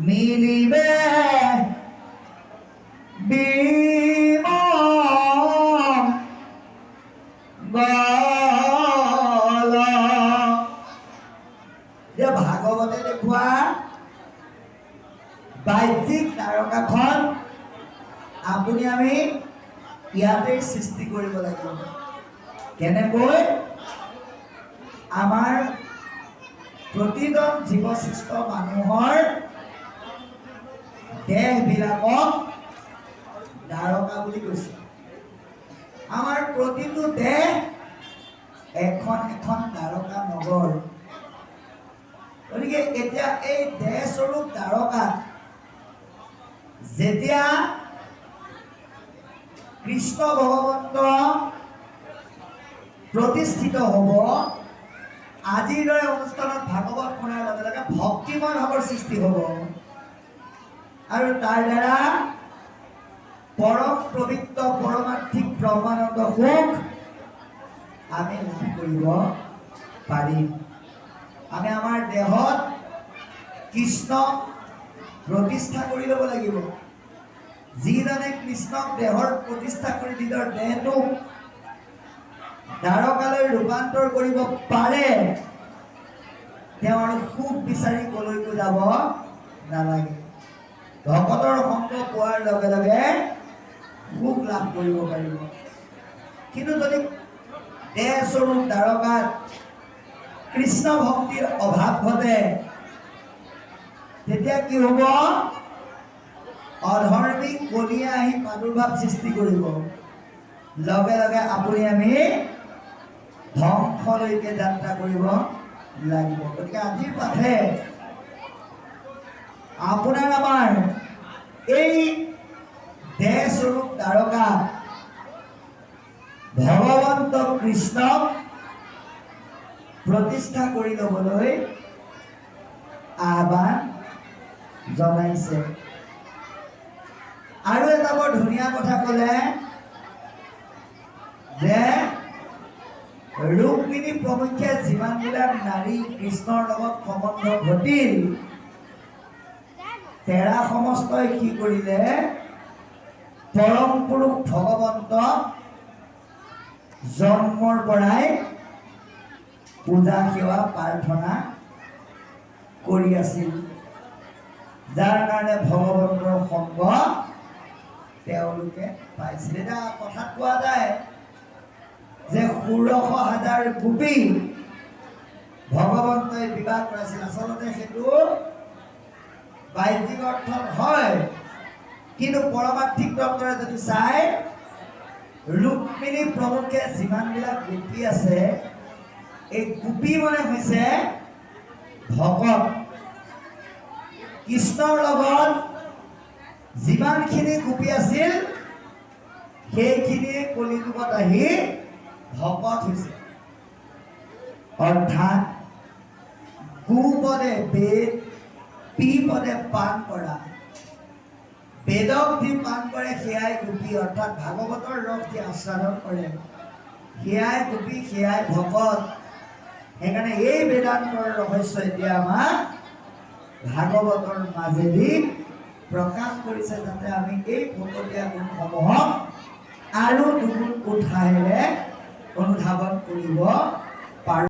মিলিবে ভাগৱতে দেখুৱা বাহ্যিক তাৰকাখন আপুনি আমি ইয়াতে সৃষ্টি কৰিব লাগিব। কেনেকৈ আমাৰ প্ৰতিজন জীৱসৃষ্ট মানুহৰ দেহবিলাকক দ্বাৰকা বুলি কৈছে। আমাৰ প্ৰতিটো দেহ এখন এখন দ্বাৰকা নগৰ। গতিকে এতিয়া এই দেহস্বৰূপ দ্বাৰকাত যেতিয়া কৃষ্ণ ভগৱন্ত প্ৰতিষ্ঠিত হ'ব, আজিৰ দৰে অনুষ্ঠানত ভাগৱত শুনাৰ লগে লগে ভক্তিময় ভাৱৰ সৃষ্টি হ'ব আৰু তাৰ দ্বাৰা পৰম পবিত্ৰ পৰমাৰ্থিক ব্ৰহ্মানন্দ সুখ আমি লাভ কৰিব পাৰিম। আমি আমাৰ দেহত কৃষ্ণক প্ৰতিষ্ঠা কৰি ল'ব লাগিব। যিজনে কৃষ্ণক দেহৰ প্ৰতিষ্ঠা কৰি নিজৰ দেহটোক দ্বাৰকালৈ ৰূপান্তৰ কৰিব পাৰে, তেওঁ আৰু সুখ বিচাৰি কলৈকো যাব নালাগে। ভকতৰ সংগ পোৱাৰ লগে লগে সুখ লাভ কৰিব পাৰিব। কিন্তু যদি দেহস্বৰূপ দ্বাৰকাত কৃষ্ণ ভক্তিৰ অভাৱ ঘটে, তেতিয়া কি হ'ব? অধৰ্মী কলিয়ে আহি প্ৰাদুৰ্ভাৱ সৃষ্টি কৰিব। লগে লগে আপুনি আমি ধ্বংসলৈকে যাত্ৰা কৰিব লাগিব। গতিকে আজিৰ পাঠে আপোনাৰ আমাৰ এই দেহস্বৰূপ দ্বাৰকা ভগৱন্ত কৃষ্ণক প্ৰতিষ্ঠা কৰি ল'বলৈ আহ্বান জনাইছে। আৰু এটা বৰ ধুনীয়া কথা ক'লে যে ৰুক্মিণী প্ৰমুখ্যে যিমানবিলাক নাৰী কৃষ্ণৰ লগত সম্বন্ধ ঘটিল, তেৰা সমস্তই কি কৰিলে? পৰম পুৰুষ ভগৱন্তক জন্মৰ পৰাই পূজা সেৱা প্ৰাৰ্থনা কৰি আছিল, যাৰ কাৰণে ভগৱন্তৰ সংগ তেওঁলোকে পাইছিল। এটা কথাত কোৱা যায় যে 16,000 গোপী ভগৱন্তই বিবাহ কৰাইছিল। আচলতে সেইটো বাহ্যিক অৰ্থত হয়, কিন্তু পৰমাৰ্থিক তত্ত্বৰে যদি চাই, ৰুক্মিণী প্ৰমুখ্যে যিমানবিলাক গোপী আছে, এই গোপী মানে হৈছে ভকত। কৃষ্ণৰ লগত যিমানখিনি গোপী আছিল, সেইখিনিয়ে কলিযুগত আহি ভকত হৈছে। অৰ্থাৎ গোপদে বেদ, পিপদে পান কৰা, বেদক যি পান কৰে সেয়াই গোপী। অৰ্থাৎ ভাগৱতৰ ৰস যি আস্বাদন কৰে সেয়াই গোপী, সেয়াই ভকত। সেইকাৰণে এই বেদান্তৰ ৰহস্য এতিয়া আমাক ভাগৱতৰ মাজেদি প্ৰকাশ কৰিছে, যাতে আমি এই ভকতীয়া গুণসমূহক আৰু দুগুণ উৎসাহেৰে অনুধাৱন কৰিব পাৰোঁ।